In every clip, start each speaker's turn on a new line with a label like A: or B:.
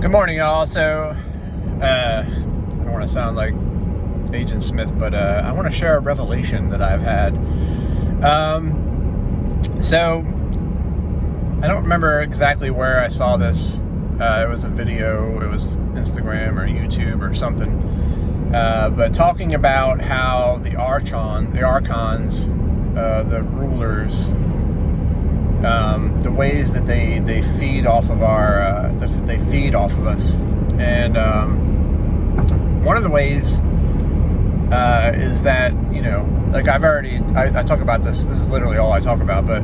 A: Good morning, y'all. So, I don't want to sound like Agent Smith, but I want to share a revelation that I've had. So, I don't remember exactly where I saw this. It was a video, it was Instagram or YouTube or something. But talking about how the archons, the rulers, the ways that they feed off of they feed off of us, and one of the ways is that, you know, like I talk about this. This is literally all I talk about, but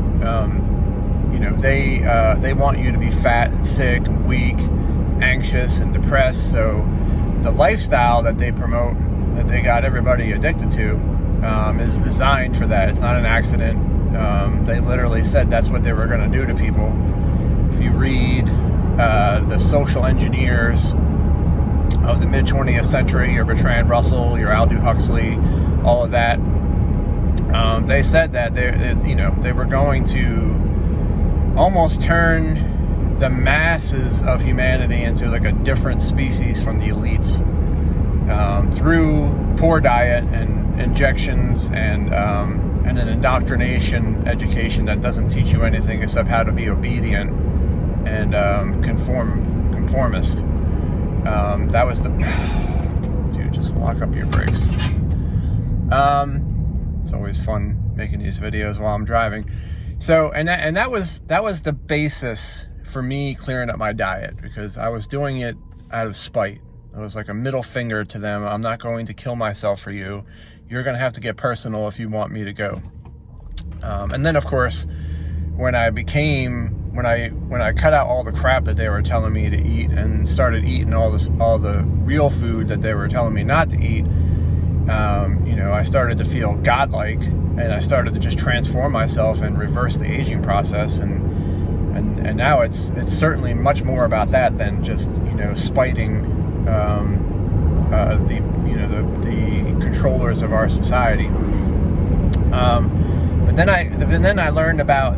A: you know, they want you to be fat and sick and weak, anxious and depressed. So the lifestyle that they promote, that they got everybody addicted to, is designed for that. It's not an accident. They literally said that's what they were going to do to people. If you read the social engineers of the mid-20th century, your Bertrand Russell, your Aldous Huxley, all of that, they said that they were going to almost turn the masses of humanity into like a different species from the elites, through poor diet and injections and an indoctrination education that doesn't teach you anything except how to be obedient and conformist. That was the dude. Just lock up your brakes. It's always fun making these videos while I'm driving. So and that was the basis for me clearing up my diet, because I was doing it out of spite. It was like a middle finger to them. I'm not going to kill myself for you. You're going to have to get personal if you want me to go. And then, of course, when I cut out all the crap that they were telling me to eat and started eating all the real food that they were telling me not to eat, you know, I started to feel godlike, and I started to just transform myself and reverse the aging process. And now it's certainly much more about that than just, you know, spiting the controllers of our society. But then I learned about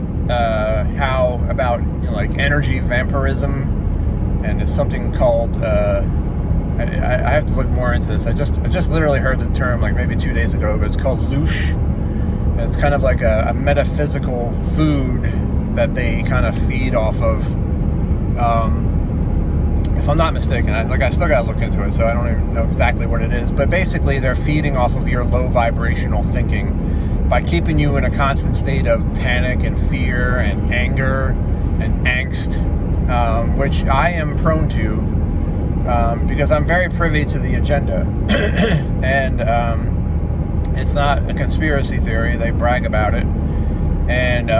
A: like energy vampirism, and it's something called I have to look more into this. I just literally heard the term like maybe 2 days ago, but it's called Loosh. And it's kind of like a metaphysical food that they kind of feed off of. If I'm not mistaken, I still gotta look into it, so I don't even know exactly what it is. But basically, they're feeding off of your low vibrational thinking by keeping you in a constant state of panic and fear and anger and angst, which I am prone to, because I'm very privy to the agenda. And it's not a conspiracy theory. They brag about it. And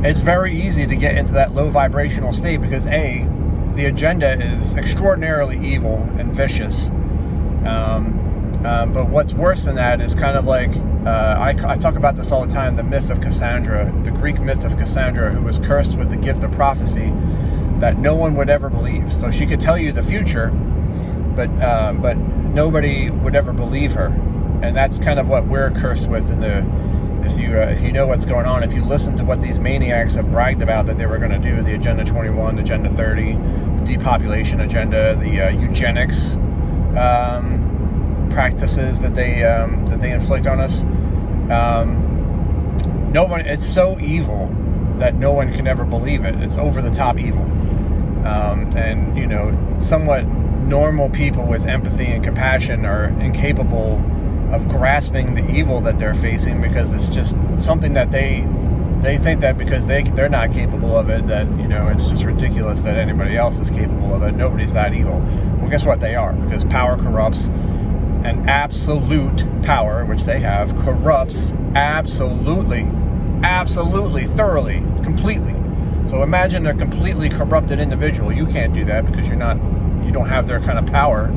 A: it's very easy to get into that low vibrational state because the agenda is extraordinarily evil and vicious. But what's worse than that is kind of like, I talk about this all the time, the myth of Cassandra, the Greek myth of Cassandra, who was cursed with the gift of prophecy that no one would ever believe. So she could tell you the future, but nobody would ever believe her. And that's kind of what we're cursed with if you know what's going on, if you listen to what these maniacs have bragged about that they were going to do, the Agenda 21, the Agenda 30, the depopulation agenda, the eugenics practices that they inflict on us. It's so evil that no one can ever believe it. It's over the top evil. And, you know, somewhat normal people with empathy and compassion are incapable of grasping the evil that they're facing, because it's just something that they think that because they're not capable of it, that, you know, it's just ridiculous that anybody else is capable of it. Nobody's that evil. Well, guess what? They are, because power corrupts, and absolute power, which they have, corrupts absolutely, thoroughly, completely. So imagine a completely corrupted individual. You can't do that because you don't have their kind of power.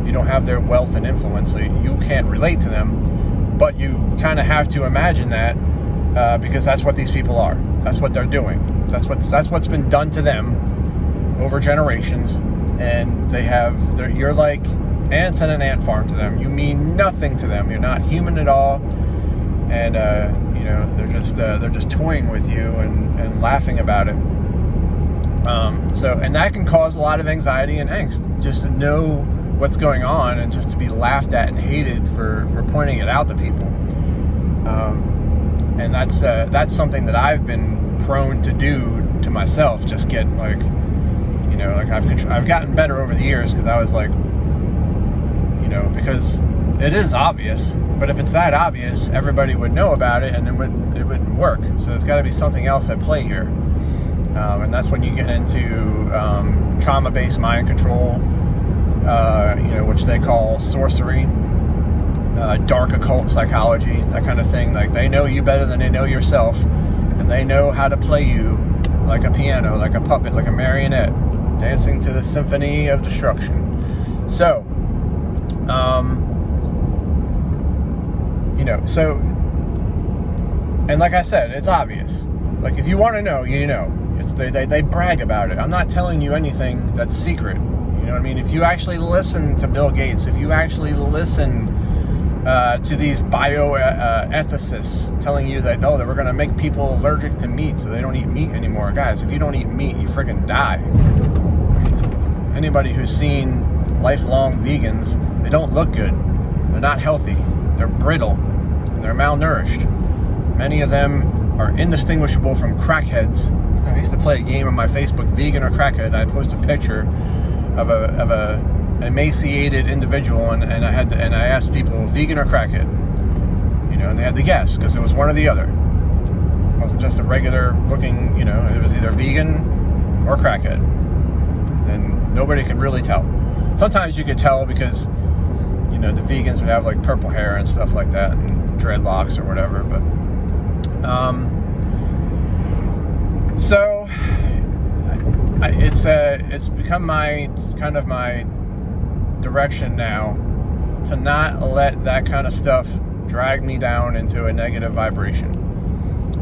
A: You don't have their wealth and influence, so you can't relate to them. But you kind of have to imagine that, because that's what these people are. That's what they're doing. That's what's been done to them over generations. And you're like ants in an ant farm to them. You mean nothing to them. You're not human at all. And you know, they're just toying with you and laughing about it. And that can cause a lot of anxiety and angst, just to know what's going on and just to be laughed at and hated for pointing it out to people. And that's something that I've been prone to do to myself. Just get like, you know, like I've gotten better over the years, because I was like, you know, because it is obvious, but if it's that obvious, everybody would know about it, and it wouldn't work. So there's got to be something else at play here. And that's when you get into trauma-based mind control, you know, which they call sorcery, dark occult psychology, that kind of thing. Like, they know you better than they know yourself, and they know how to play you like a piano, like a puppet, like a marionette, dancing to the symphony of destruction. So, you know, so, and like I said, it's obvious. Like, if you want to know, you know. They brag about it. I'm not telling you anything that's secret. You know what I mean? If you actually listen to Bill Gates, if you actually listen to these bioethicists telling you that, that we're going to make people allergic to meat so they don't eat meat anymore. Guys, if you don't eat meat, you freaking die. Anybody who's seen lifelong vegans, they don't look good. They're not healthy. They're brittle. And they're malnourished. Many of them are indistinguishable from crackheads. I used to play a game on my Facebook, Vegan or Crackhead, and I post a picture of a emaciated individual, and I asked people, vegan or crackhead, you know, and they had to guess, because it was one or the other. It wasn't just a regular looking, you know, it was either vegan or crackhead, and nobody could really tell. Sometimes you could tell because, you know, the vegans would have like purple hair and stuff like that, and dreadlocks or whatever, but so it's become my direction now to not let that kind of stuff drag me down into a negative vibration.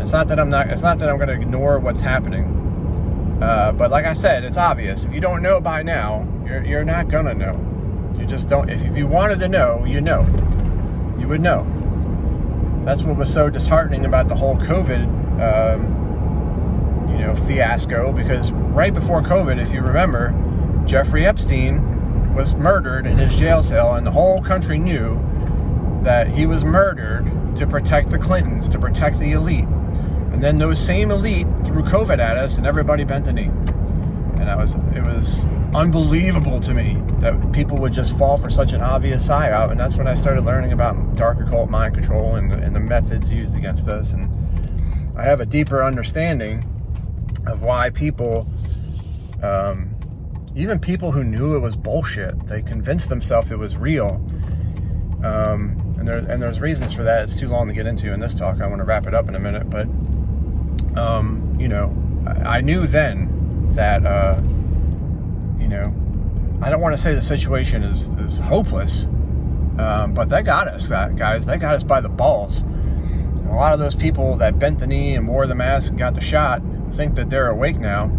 A: It's not that I'm going to ignore what's happening, but like I said, it's obvious. If you don't know by now, you're not gonna know. You just don't. If you wanted to know, you would know. That's what was so disheartening about the whole COVID fiasco, because right before COVID, if you remember, Jeffrey Epstein was murdered in his jail cell, and the whole country knew that he was murdered to protect the Clintons, to protect the elite. And then those same elite threw COVID at us, and everybody bent the knee. And it was unbelievable to me that people would just fall for such an obvious psyop. And that's when I started learning about dark occult mind control and the methods used against us. And I have a deeper understanding of why people, even people who knew it was bullshit, they convinced themselves it was real. And there's reasons for that. It's too long to get into in this talk. I want to wrap it up in a minute, but you know, I knew then that I don't want to say the situation is hopeless, but they got us, guys. They got us by the balls. And a lot of those people that bent the knee and wore the mask and got the shot think that they're awake now.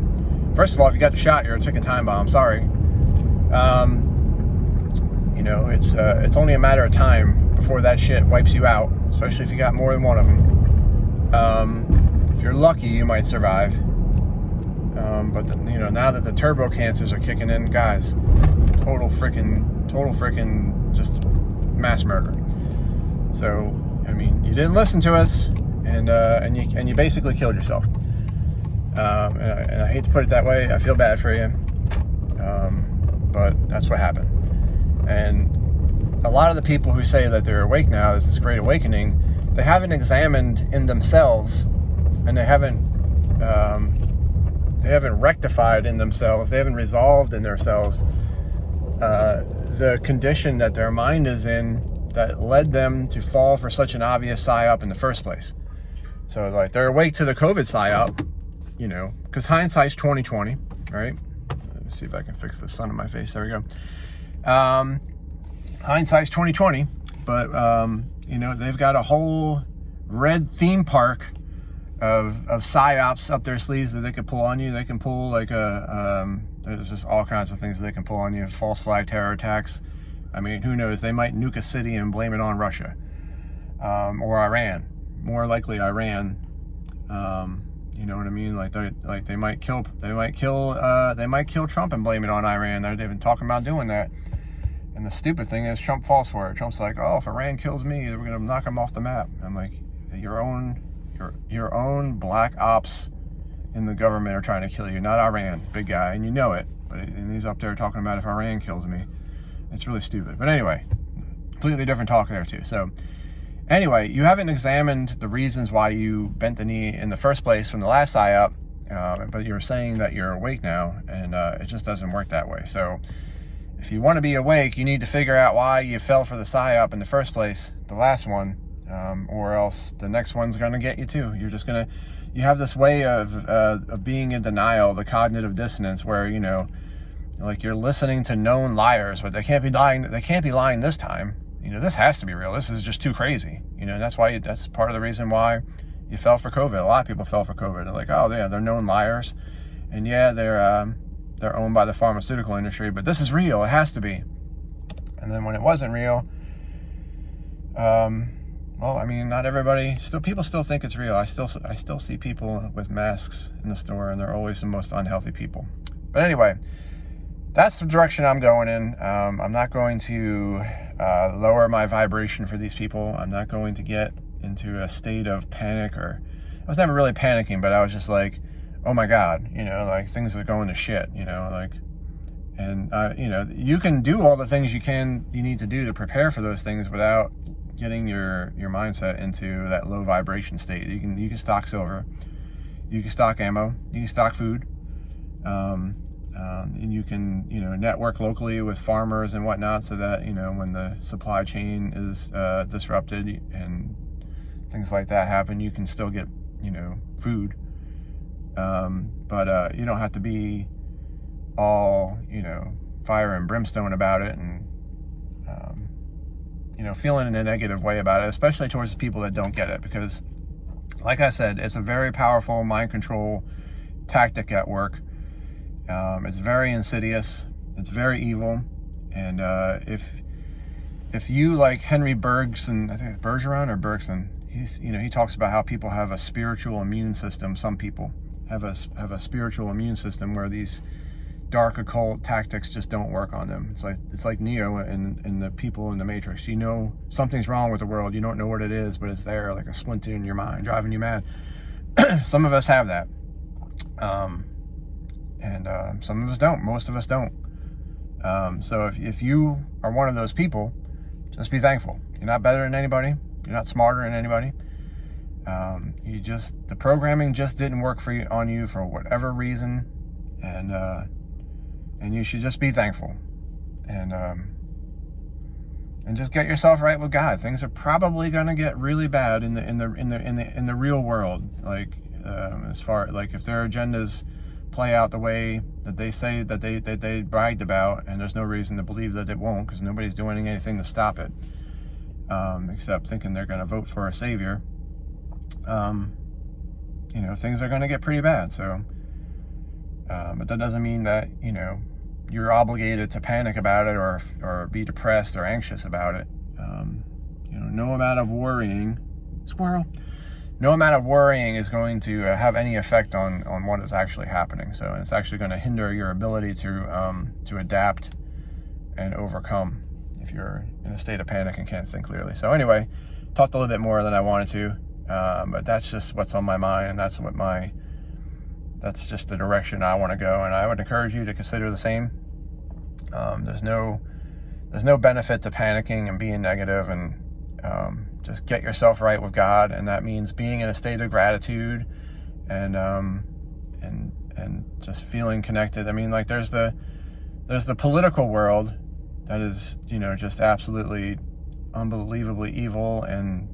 A: First of all, if you got the shot, you're a ticking time bomb. Sorry. You know, it's only a matter of time before that shit wipes you out, especially if you got more than one of them. If you're lucky, you might survive. But you know, now that the turbo cancers are kicking in, guys, total freaking just mass murder. So, I mean, you didn't listen to us, and you basically killed yourself. And I hate to put it that way. I feel bad for you, but that's what happened. And a lot of the people who say that they're awake now, there's this great awakening, they haven't examined in themselves, and they haven't rectified in themselves, they haven't resolved in themselves the condition that their mind is in that led them to fall for such an obvious psyop in the first place. So like, they're awake to the COVID psyop, you know, because hindsight's 20/20, right? Let me see if I can fix the sun on my face. There we go. Hindsight's 20/20, but you know, they've got a whole red theme park of psyops up their sleeves that they could pull on you. They can pull like there's just all kinds of things that they can pull on you. False flag terror attacks. I mean, who knows? They might nuke a city and blame it on Russia or Iran. More likely Iran. You know what I mean? Like they might kill Trump and blame it on Iran. They've been talking about doing that. And the stupid thing is Trump falls for it. Trump's like, oh, if Iran kills me, we're gonna knock him off the map. I'm like, your own black ops in the government are trying to kill you, not Iran, big guy, and you know it. And he's up there talking about if Iran kills me. It's really stupid. But anyway, completely different talk there too. So anyway, you haven't examined the reasons why you bent the knee in the first place from the last PSYOP, but you're saying that you're awake now, and it just doesn't work that way. So if you want to be awake, you need to figure out why you fell for the PSYOP in the first place, the last one, or else the next one's going to get you too. You have this way of being in denial, the cognitive dissonance, where, you know, like you're listening to known liars, but they can't be lying this time. You know, this has to be real. This is just too crazy. You know, that's part of the reason why you fell for COVID. A lot of people fell for COVID. They're like, oh yeah, they're known liars. And yeah, they're owned by the pharmaceutical industry, but this is real. It has to be. And then when it wasn't real, well, I mean, not everybody, people still think it's real. I still see people with masks in the store, and they're always the most unhealthy people. But anyway, that's the direction I'm going in. I'm not going to lower my vibration for these people. I'm not going to get into a state of panic, or I was never really panicking, but I was just like, oh my God, you know, like things are going to shit, you know, like, and you know, you can do all the things you need to do to prepare for those things without getting your mindset into that low vibration state. You can stock silver, you can stock ammo, you can stock food, and you can, you know, network locally with farmers and whatnot, so that, you know, when the supply chain is disrupted and things like that happen, you can still get, you know, food. But you don't have to be all, you know, fire and brimstone about it, and you know, feeling in a negative way about it, especially towards the people that don't get it, because like I said, it's a very powerful mind control tactic at work. It's very insidious, it's very evil, and if you, like Henry Bergson, I think it's Bergeron or Bergson, he talks about how people have a spiritual immune system. Some people have a spiritual immune system where these dark occult tactics just don't work on them. It's like Neo and the people in the Matrix. You know something's wrong with the world. You don't know what it is, but it's there like a splinter in your mind, driving you mad. Some of us have that, and some of us don't. Most of us don't. So if you are one of those people, just be thankful. You're not better than anybody. You're not smarter than anybody. The programming just didn't work on you for whatever reason, and you should just be thankful, and just get yourself right with God. Things are probably gonna get really bad in the real world. Like as far like if their agendas play out the way that they say that they bragged about, and there's no reason to believe that it won't, because nobody's doing anything to stop it, except thinking they're gonna vote for a savior. You know, things are gonna get pretty bad. So. But that doesn't mean that, you know, you're obligated to panic about it or be depressed or anxious about it. You know, no amount of worrying, no amount of worrying is going to have any effect on what is actually happening. So it's actually going to hinder your ability to adapt and overcome if you're in a state of panic and can't think clearly. So anyway, talked a little bit more than I wanted to, but that's just what's on my mind, and that's just the direction I want to go, and I would encourage you to consider the same. There's no benefit to panicking and being negative, and just get yourself right with God, and that means being in a state of gratitude and just feeling connected. I mean, like there's the political world that is, you know, just absolutely unbelievably evil and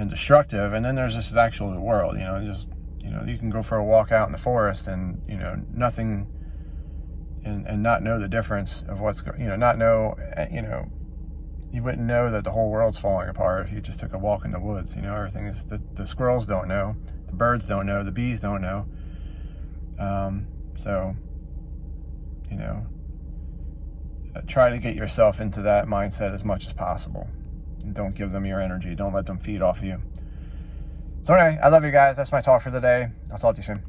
A: destructive, and then there's this actual world, you know, just, you know, you can go for a walk out in the forest and, you know, nothing, and not know the difference of what's going, you know, you wouldn't know that the whole world's falling apart if you just took a walk in the woods. You know, everything is, the squirrels don't know, the birds don't know, the bees don't know. So, you know, try to get yourself into that mindset as much as possible, and don't give them your energy. Don't let them feed off of you. So anyway, I love you guys. That's my talk for the day. I'll talk to you soon.